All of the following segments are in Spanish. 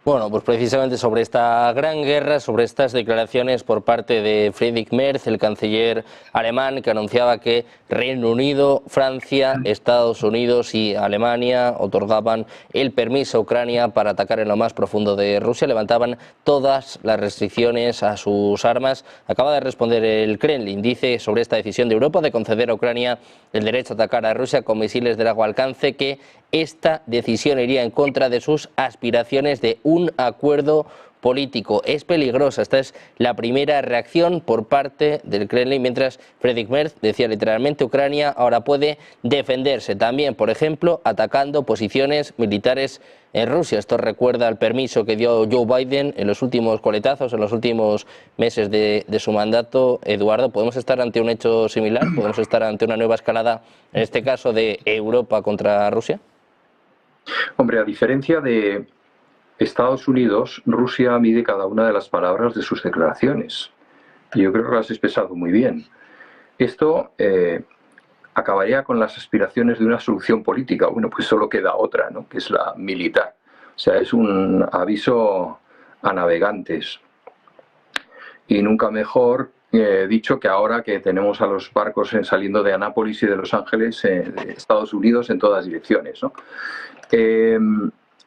Bueno, pues precisamente sobre esta gran guerra, sobre estas declaraciones por parte de Friedrich Merz, el canciller alemán, que anunciaba que Reino Unido, Francia, Estados Unidos y Alemania otorgaban el permiso a Ucrania para atacar en lo más profundo de Rusia, levantaban todas las restricciones a sus armas. Acaba de responder el Kremlin, dice sobre esta decisión de Europa de conceder a Ucrania el derecho a atacar a Rusia con misiles de largo alcance que esta decisión iría en contra de sus aspiraciones de un acuerdo político. Es peligrosa. Esta es la primera reacción por parte del Kremlin, mientras Friedrich Merz decía literalmente: Ucrania ahora puede defenderse también, por ejemplo, atacando posiciones militares en Rusia. Esto recuerda al permiso que dio Joe Biden en los últimos coletazos, en los últimos meses de su mandato. Eduardo, ¿podemos estar ante un hecho similar? ¿Podemos estar ante una nueva escalada, en este caso de Europa contra Rusia? Hombre, a diferencia de Estados Unidos, Rusia mide cada una de las palabras de sus declaraciones. Y yo creo que lo has expresado muy bien. Esto acabaría con las aspiraciones de una solución política. Bueno, pues solo queda otra, ¿no?, que es la militar. O sea, es un aviso a navegantes. Y nunca mejor dicho que ahora que tenemos a los barcos saliendo de Anápolis y de Los Ángeles, de Estados Unidos, en todas direcciones, ¿no?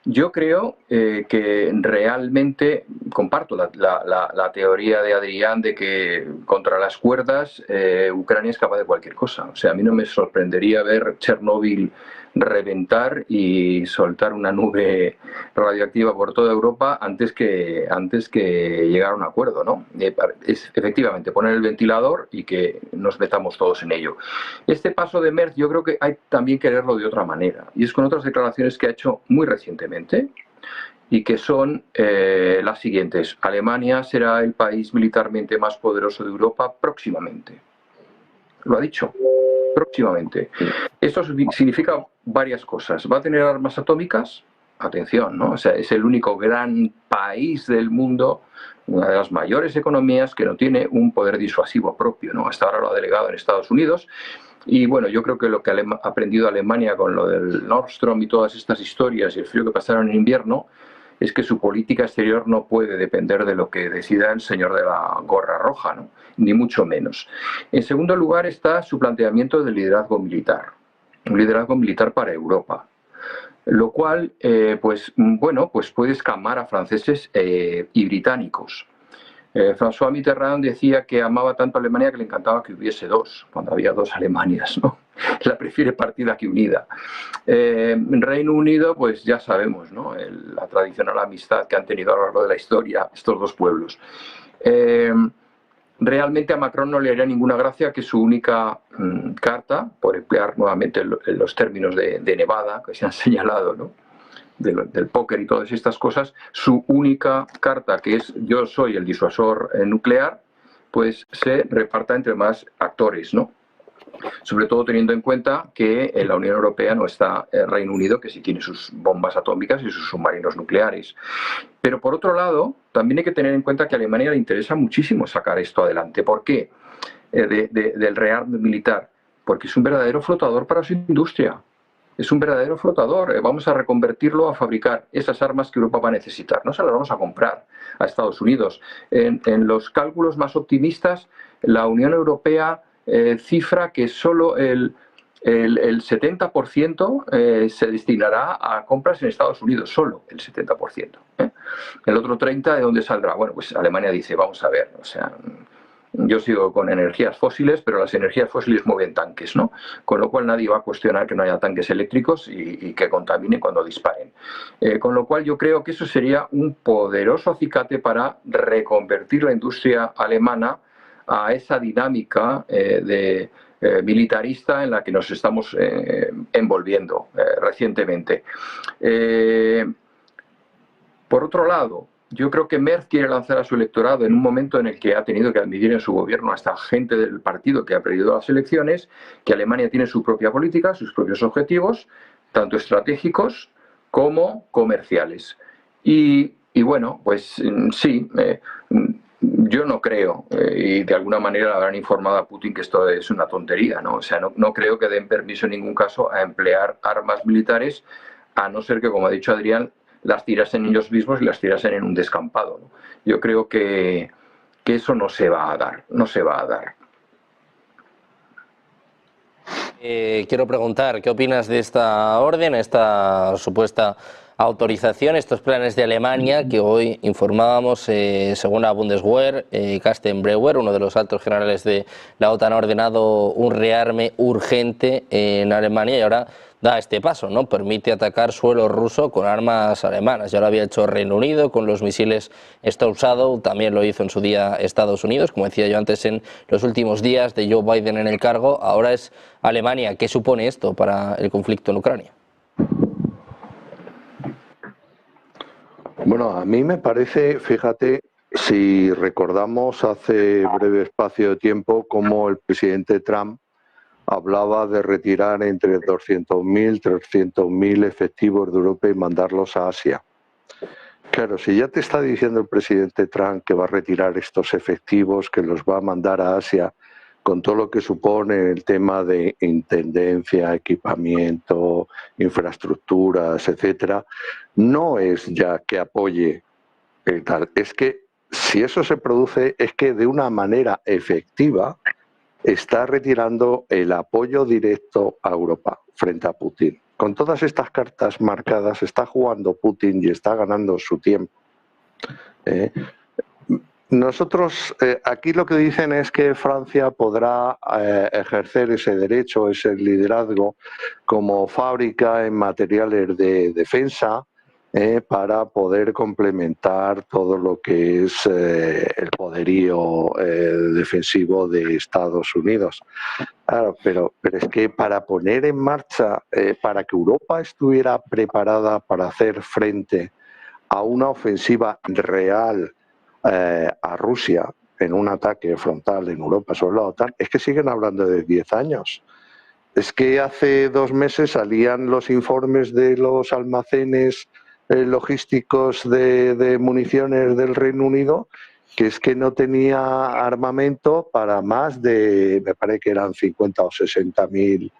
Yo creo que realmente comparto la teoría de Adrián de que contra las cuerdas Ucrania es capaz de cualquier cosa. O sea, a mí no me sorprendería ver Chernóbil reventar y soltar una nube radioactiva por toda Europa antes que llegar a un acuerdo, ¿no? Es efectivamente poner el ventilador y que nos metamos todos en ello. Este paso de Merz yo creo que hay también que leerlo de otra manera, y es con otras declaraciones que ha hecho muy recientemente y que son las siguientes: Alemania será el país militarmente más poderoso de Europa próximamente. Lo ha dicho, próximamente. Esto significa varias cosas. Va a tener armas atómicas, atención, ¿no? O sea, es el único gran país del mundo, una de las mayores economías, que no tiene un poder disuasivo propio, ¿no? Hasta ahora lo ha delegado en Estados Unidos. Y bueno, yo creo que lo que ha aprendido Alemania con lo del Nord Stream y todas estas historias y el frío que pasaron en invierno es que su política exterior no puede depender de lo que decida el señor de la gorra roja, ¿no?, ni mucho menos. En segundo lugar está su planteamiento del liderazgo militar, un liderazgo militar para Europa, lo cual pues puede escamar a franceses y británicos. François Mitterrand decía que amaba tanto a Alemania que le encantaba que hubiese dos, cuando había dos Alemanias, ¿no? La prefiere partida que unida. En Reino Unido, pues ya sabemos, ¿no?, la tradicional amistad que han tenido a lo largo de la historia estos dos pueblos. Realmente a Macron no le haría ninguna gracia que su única carta, por emplear nuevamente los términos de Nevada que se han señalado, ¿no?, del póker y todas estas cosas, su única carta, que es yo soy el disuasor nuclear, pues se reparta entre más actores, ¿no? Sobre todo teniendo en cuenta que en la Unión Europea no está el Reino Unido, que sí tiene sus bombas atómicas y sus submarinos nucleares. Pero por otro lado, también hay que tener en cuenta que a Alemania le interesa muchísimo sacar esto adelante. ¿Por qué? Del rearme militar. Porque es un verdadero flotador para su industria. Es un verdadero flotador. Vamos a reconvertirlo a fabricar esas armas que Europa va a necesitar. No se las vamos a comprar a Estados Unidos. En los cálculos más optimistas, la Unión Europea cifra que solo el 70% se destinará a compras en Estados Unidos, solo el 70%. El otro 30%, ¿de dónde saldrá? Bueno, pues Alemania dice, vamos a ver, o sea, yo sigo con energías fósiles, pero las energías fósiles mueven tanques, ¿no? Con lo cual nadie va a cuestionar que no haya tanques eléctricos y que contaminen cuando disparen. Con lo cual yo creo que eso sería un poderoso acicate para reconvertir la industria alemana a esa dinámica militarista en la que nos estamos envolviendo recientemente. Por otro lado, yo creo que Merz quiere lanzar a su electorado en un momento en el que ha tenido que admitir en su gobierno a esta gente del partido que ha perdido las elecciones, que Alemania tiene su propia política, sus propios objetivos, tanto estratégicos como comerciales. Y bueno, pues sí, yo no creo, y de alguna manera le habrán informado a Putin que esto es una tontería, ¿no? O sea, no creo que den permiso en ningún caso a emplear armas militares, a no ser que, como ha dicho Adrián, las tirasen ellos mismos y las tirasen en un descampado, ¿no? Yo creo que eso no se va a dar, no se va a dar. Quiero preguntar, ¿qué opinas de esta orden, esta supuesta autorización, estos planes de Alemania que hoy informábamos, según la Bundeswehr, Carsten Breuer, uno de los altos generales de la OTAN, ha ordenado un rearme urgente en Alemania y ahora da este paso, ¿no? Permite atacar suelo ruso con armas alemanas. Ya lo había hecho Reino Unido con los misiles Storm Shadow, también lo hizo en su día Estados Unidos, como decía yo antes, en los últimos días de Joe Biden en el cargo. Ahora es Alemania. ¿Qué supone esto para el conflicto en Ucrania? Bueno, a mí me parece, fíjate, si recordamos hace breve espacio de tiempo cómo el presidente Trump hablaba de retirar entre 200.000 y 300.000 efectivos de Europa y mandarlos a Asia. Claro, si ya te está diciendo el presidente Trump que va a retirar estos efectivos, que los va a mandar a Asia, con todo lo que supone el tema de intendencia, equipamiento, infraestructuras, etcétera, no es ya que apoye tal, es que si eso se produce es que de una manera efectiva está retirando el apoyo directo a Europa frente a Putin. Con todas estas cartas marcadas está jugando Putin y está ganando su tiempo. Nosotros, aquí lo que dicen es que Francia podrá ejercer ese derecho, ese liderazgo como fábrica en materiales de defensa para poder complementar todo lo que es el poderío defensivo de Estados Unidos. Claro, pero es que para poner en marcha, para que Europa estuviera preparada para hacer frente a una ofensiva real a Rusia en un ataque frontal en Europa sobre la OTAN, es que siguen hablando de 10 años. Es que hace 2 meses salían los informes de los almacenes logísticos de municiones del Reino Unido, que es que no tenía armamento para más de, me parece que eran 50 o 60.000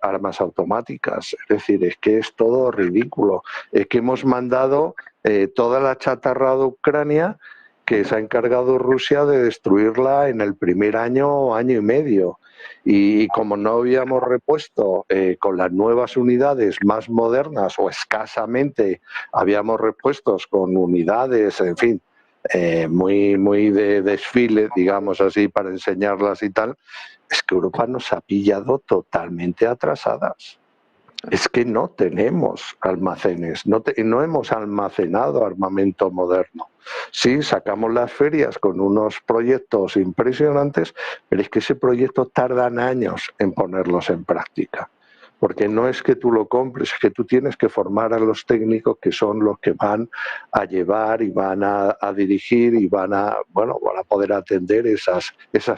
armas automáticas. Es decir, es que es todo ridículo. Es que hemos mandado toda la chatarra de Ucrania, que se ha encargado Rusia de destruirla en el primer año, año y medio. Y como no habíamos repuesto con las nuevas unidades más modernas o escasamente habíamos repuestos con unidades, en fin, muy de desfile, digamos así, para enseñarlas y tal, es que Europa nos ha pillado totalmente atrasadas. Es que no tenemos almacenes, no hemos almacenado armamento moderno. Sí, sacamos las ferias con unos proyectos impresionantes, pero es que ese proyecto tardan años en ponerlos en práctica. Porque no es que tú lo compres, es que tú tienes que formar a los técnicos que son los que van a llevar y van a dirigir y van a poder atender esas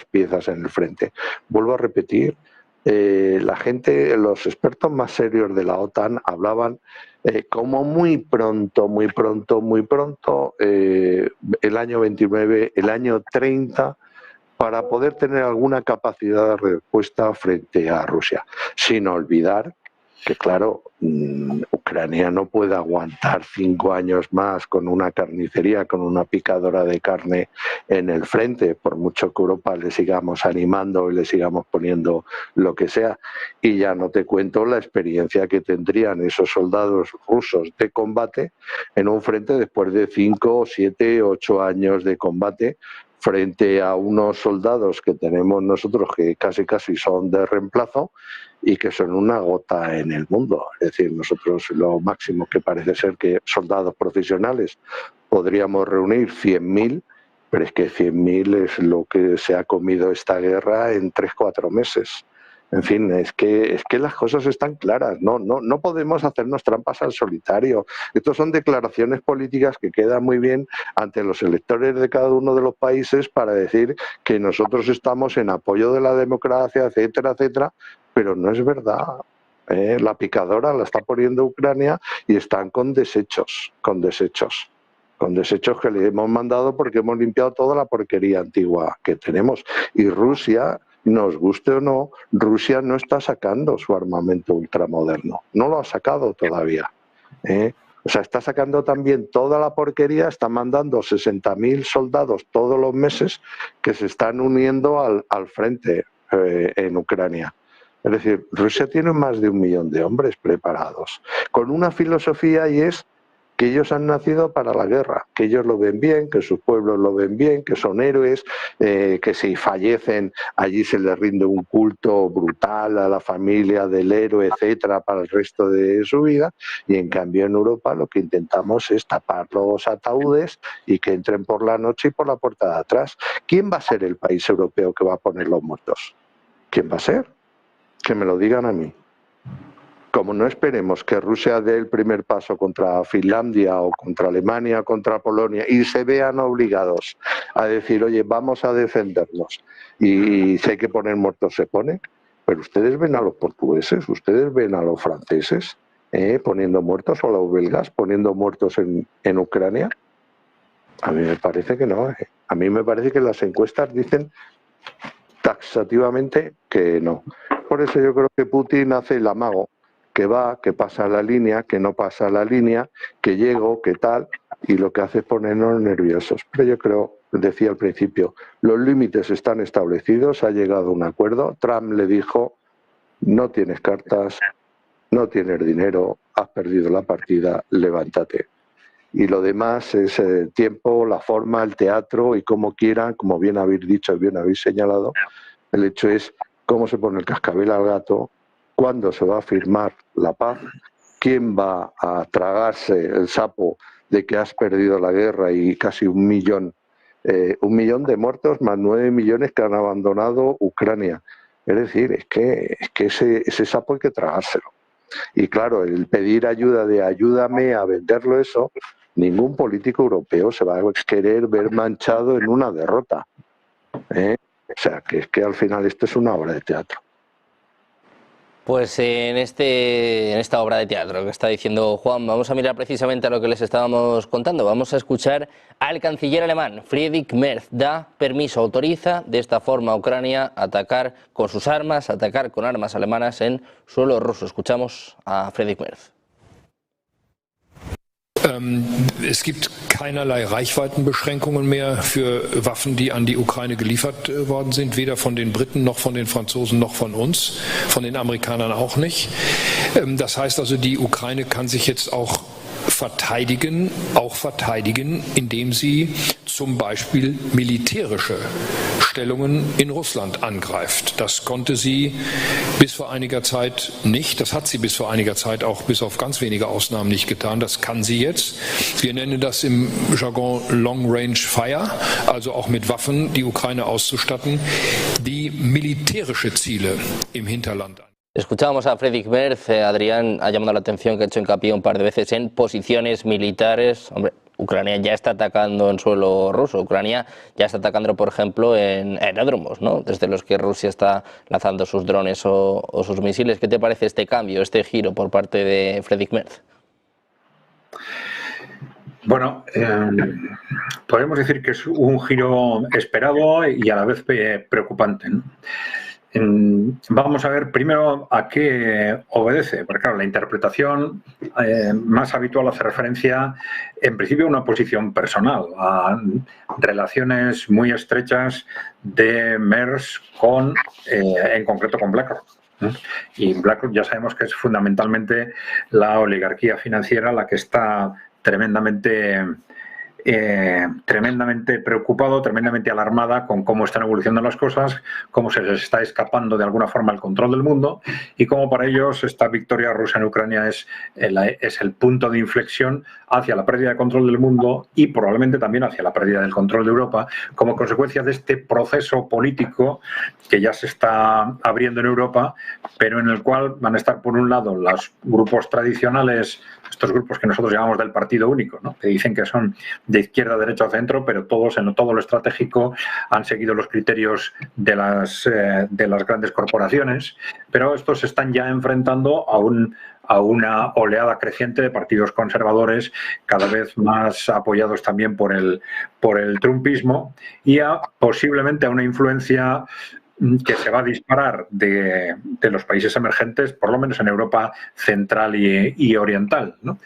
piezas en el frente. Vuelvo a repetir, la gente, los expertos más serios de la OTAN hablaban como muy pronto, el año 29, el año 30, para poder tener alguna capacidad de respuesta frente a Rusia. Sin olvidar que, claro, Ucrania no puede aguantar 5 años más con una carnicería, con una picadora de carne en el frente, por mucho que Europa le sigamos animando y le sigamos poniendo lo que sea. Y ya no te cuento la experiencia que tendrían esos soldados rusos de combate en un frente después de 5, 7, 8 años de combate, frente a unos soldados que tenemos nosotros que casi son de reemplazo y que son una gota en el mundo. Es decir, nosotros lo máximo que parece ser que soldados profesionales podríamos reunir 100.000, pero es que 100.000 es lo que se ha comido esta guerra en 3-4 meses. En fin, es que las cosas están claras, no podemos hacernos trampas al solitario. Estas son declaraciones políticas que quedan muy bien ante los electores de cada uno de los países para decir que nosotros estamos en apoyo de la democracia, etcétera, etcétera, pero no es verdad. La picadora la está poniendo Ucrania y están con desechos que le hemos mandado porque hemos limpiado toda la porquería antigua que tenemos. Y Rusia, nos guste o no, Rusia no está sacando su armamento ultramoderno, no lo ha sacado todavía. O sea, está sacando también toda la porquería, está mandando 60.000 soldados todos los meses que se están uniendo al frente en Ucrania. Es decir, Rusia tiene más de 1 millón de hombres preparados, con una filosofía, y es que ellos han nacido para la guerra, que ellos lo ven bien, que sus pueblos lo ven bien, que son héroes, que si fallecen allí se les rinde un culto brutal a la familia del héroe, etcétera, para el resto de su vida. Y en cambio en Europa lo que intentamos es tapar los ataúdes y que entren por la noche y por la puerta de atrás. ¿Quién va a ser el país europeo que va a poner los muertos? ¿Quién va a ser? Que me lo digan a mí. Como no esperemos que Rusia dé el primer paso contra Finlandia o contra Alemania o contra Polonia y se vean obligados a decir, oye, vamos a defendernos y si hay que poner muertos se pone, pero ustedes ven a los portugueses, ustedes ven a los franceses poniendo muertos, o a los belgas poniendo muertos en Ucrania. A mí me parece que no. A mí me parece que las encuestas dicen taxativamente que no. Por eso yo creo que Putin hace el amago, que va, que pasa la línea, que no pasa la línea, que llego, que tal, y lo que hace es ponernos nerviosos. Pero yo creo, decía al principio, los límites están establecidos, ha llegado a un acuerdo. Trump le dijo, no tienes cartas, no tienes dinero, has perdido la partida, levántate. Y lo demás es el tiempo, la forma, el teatro y como quieran, como bien habéis dicho, bien habéis señalado, el hecho es cómo se pone el cascabel al gato, cuándo se va a firmar la paz, quién va a tragarse el sapo de que has perdido la guerra y casi 1 millón de muertos más 9 millones que han abandonado Ucrania. Es decir, es que ese sapo hay que tragárselo. Y claro, el pedir ayuda de ayúdame a venderlo eso, ningún político europeo se va a querer ver manchado en una derrota. O sea, que es que al final esto es una obra de teatro. Pues en esta obra de teatro que está diciendo Juan, vamos a mirar precisamente a lo que les estábamos contando. Vamos a escuchar al canciller alemán, Friedrich Merz. Da permiso, autoriza de esta forma a Ucrania a atacar con sus armas, a atacar con armas alemanas en suelo ruso. Escuchamos a Friedrich Merz. Es gibt keinerlei Reichweitenbeschränkungen mehr für Waffen, die an die Ukraine geliefert worden sind, weder von den Briten noch von den Franzosen noch von uns, von den Amerikanern auch nicht. Das heißt also, die Ukraine kann sich jetzt auch verteidigen, indem sie zum Beispiel militärische Stellungen in Russland angreift. Das konnte sie bis vor einiger Zeit nicht. Das hat sie bis vor einiger Zeit auch bis auf ganz wenige Ausnahmen nicht getan. Das kann sie jetzt. Wir nennen das im Jargon Long Range Fire, also auch mit Waffen die Ukraine auszustatten, die militärische Ziele im Hinterland. Escuchábamos a Friedrich Merz. Adrián ha llamado la atención que ha hecho hincapié un par de veces en posiciones militares. Hombre, Ucrania ya está atacando en suelo ruso. Ucrania ya está atacando, por ejemplo, en aeródromos, ¿no? Desde los que Rusia está lanzando sus drones o sus misiles. ¿Qué te parece este cambio, este giro por parte de Friedrich Merz? Bueno, podemos decir que es un giro esperado y a la vez preocupante, ¿no? Vamos a ver primero a qué obedece, porque claro, la interpretación más habitual hace referencia en principio a una posición personal, a relaciones muy estrechas de Merz con, en concreto con BlackRock. Y BlackRock ya sabemos que es fundamentalmente la oligarquía financiera la que está tremendamente preocupado, tremendamente alarmada con cómo están evolucionando las cosas, cómo se les está escapando de alguna forma el control del mundo y cómo para ellos esta victoria rusa en Ucrania es el punto de inflexión hacia la pérdida de control del mundo y probablemente también hacia la pérdida del control de Europa como consecuencia de este proceso político que ya se está abriendo en Europa, pero en el cual van a estar por un lado los grupos tradicionales, estos grupos que nosotros llamamos del partido único, ¿no? Que dicen que son de izquierda, derecha o centro, pero todos en todo lo estratégico han seguido los criterios de las grandes corporaciones, pero estos se están ya enfrentando a una oleada creciente de partidos conservadores, cada vez más apoyados también por el trumpismo y posiblemente a una influencia que se va a disparar de los países emergentes, por lo menos en Europa central y oriental, ¿no?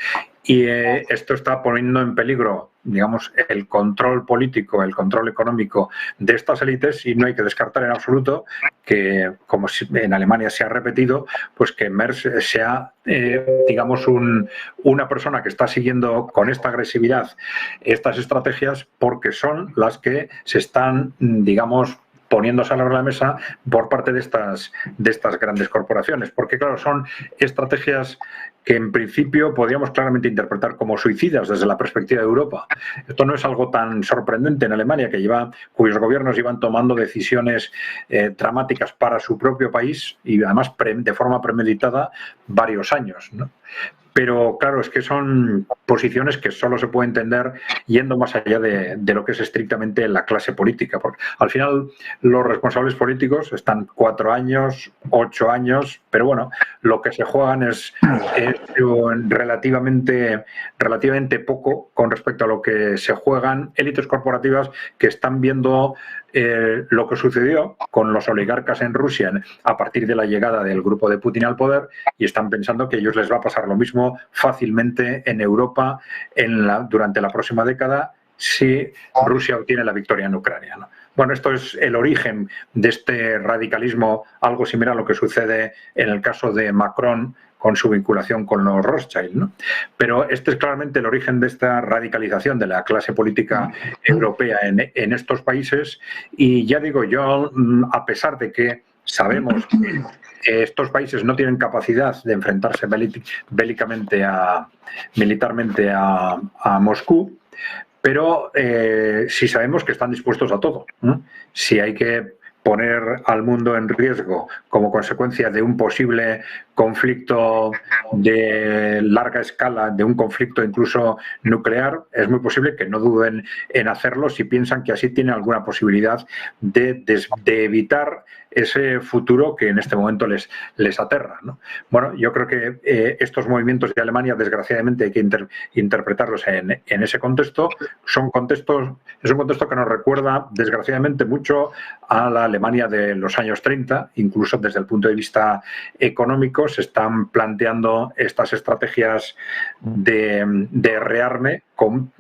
Y esto está poniendo en peligro, digamos, el control político, el control económico de estas élites, y no hay que descartar en absoluto que, como en Alemania se ha repetido, pues que Merz sea, digamos, una persona que está siguiendo con esta agresividad estas estrategias, porque son las que se están, digamos, poniéndose a la mesa por parte de estas grandes corporaciones. Porque, claro, son estrategias que en principio podríamos claramente interpretar como suicidas desde la perspectiva de Europa. Esto no es algo tan sorprendente en Alemania, cuyos gobiernos llevan tomando decisiones dramáticas para su propio país y además de forma premeditada varios años, ¿no? Pero claro, es que son posiciones que solo se puede entender yendo más allá de lo que es estrictamente la clase política. Porque al final los responsables políticos están 4 años, 8 años, pero bueno, lo que se juegan es relativamente poco con respecto a lo que se juegan élites corporativas que están viendo lo que sucedió con los oligarcas en Rusia a partir de la llegada del grupo de Putin al poder, y están pensando que a ellos les va a pasar lo mismo fácilmente en Europa durante la próxima década si Rusia obtiene la victoria en Ucrania, ¿no? Bueno, esto es el origen de este radicalismo, algo similar a lo que sucede en el caso de Macron con su vinculación con los Rothschild, ¿no? Pero este es claramente el origen de esta radicalización de la clase política europea en estos países. Y ya digo, yo, a pesar de que sabemos que estos países no tienen capacidad de enfrentarse militarmente a Moscú, pero sí sabemos que están dispuestos a todo, ¿no? Si hay que poner al mundo en riesgo como consecuencia de un posible conflicto de larga escala, de un conflicto incluso nuclear, es muy posible que no duden en hacerlo si piensan que así tienen alguna posibilidad de evitar ese futuro que en este momento les aterra, ¿no? Bueno, yo creo que estos movimientos de Alemania, desgraciadamente, hay que interpretarlos en ese contexto. Es un contexto que nos recuerda, desgraciadamente, mucho a la Alemania de los años 30, incluso desde el punto de vista económico. Se están planteando estas estrategias de rearme,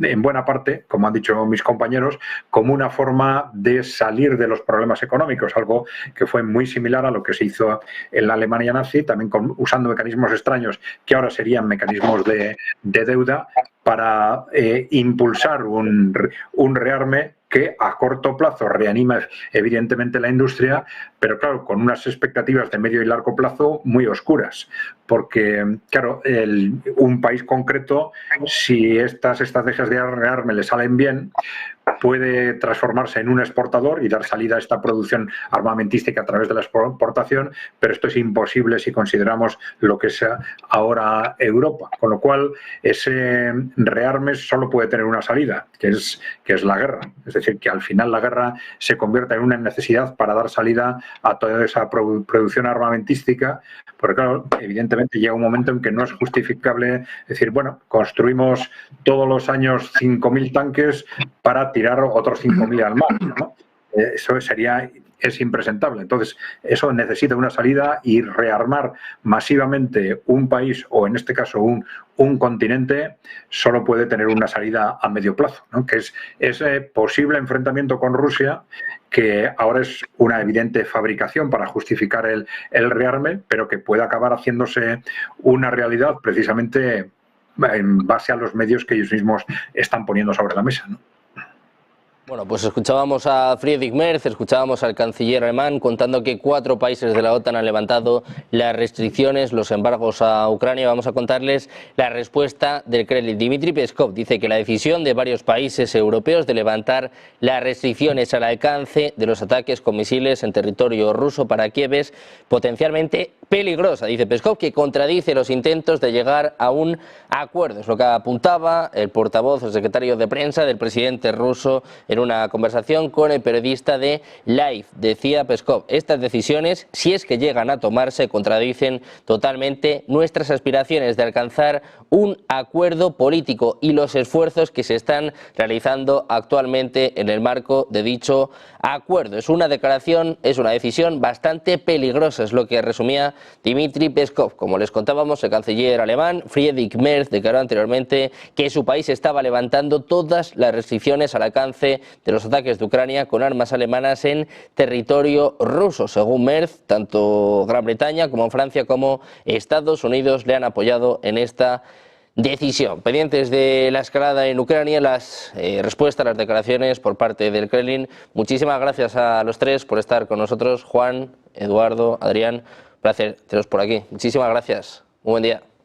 en buena parte, como han dicho mis compañeros, como una forma de salir de los problemas económicos, algo que fue muy similar a lo que se hizo en la Alemania nazi, también usando mecanismos extraños que ahora serían mecanismos de deuda para impulsar un rearme que a corto plazo reanima evidentemente la industria, pero claro, con unas expectativas de medio y largo plazo muy oscuras, porque claro, un país concreto, si estas estrategias de rearme le salen bien, puede transformarse en un exportador y dar salida a esta producción armamentística a través de la exportación, pero esto es imposible si consideramos lo que es ahora Europa, con lo cual ese rearme solo puede tener una salida, que es la guerra. Es decir, que al final la guerra se convierta en una necesidad para dar salida a toda esa producción armamentística, porque claro, evidentemente llega un momento en que no es justificable decir, bueno, construimos todos los años 5.000 tanques para tirar otros 5.000 al mar, ¿no? Eso es impresentable. Entonces, eso necesita una salida, y rearmar masivamente un país, o en este caso un continente, solo puede tener una salida a medio plazo, ¿no? Que es ese posible enfrentamiento con Rusia, que ahora es una evidente fabricación para justificar el rearme, pero que puede acabar haciéndose una realidad precisamente en base a los medios que ellos mismos están poniendo sobre la mesa, ¿no? Bueno, pues escuchábamos a Friedrich Merz, escuchábamos al canciller alemán contando que 4 países de la OTAN han levantado las restricciones, los embargos a Ucrania. Vamos a contarles la respuesta del Kremlin. Dmitry Peskov dice que la decisión de varios países europeos de levantar las restricciones al alcance de los ataques con misiles en territorio ruso para Kiev es potencialmente peligrosa. Dice Peskov que contradice los intentos de llegar a un acuerdo. Es lo que apuntaba el portavoz, el secretario de prensa del presidente ruso, el en una conversación con el periodista de Life. Decía Peskov, estas decisiones, si es que llegan a tomarse, contradicen totalmente nuestras aspiraciones de alcanzar un acuerdo político y los esfuerzos que se están realizando actualmente en el marco de dicho acuerdo. Es una declaración, es una decisión bastante peligrosa, es lo que resumía Dmitry Peskov. Como les contábamos, el canciller alemán Friedrich Merz declaró anteriormente que su país estaba levantando todas las restricciones al alcance de los ataques de Ucrania con armas alemanas en territorio ruso. Según Merz, tanto Gran Bretaña como Francia como Estados Unidos le han apoyado en esta decisión. Pendientes de la escalada en Ucrania, las respuestas, las declaraciones por parte del Kremlin. Muchísimas gracias a los tres por estar con nosotros. Juan, Eduardo, Adrián, placer teneros por aquí. Muchísimas gracias. Muy buen día.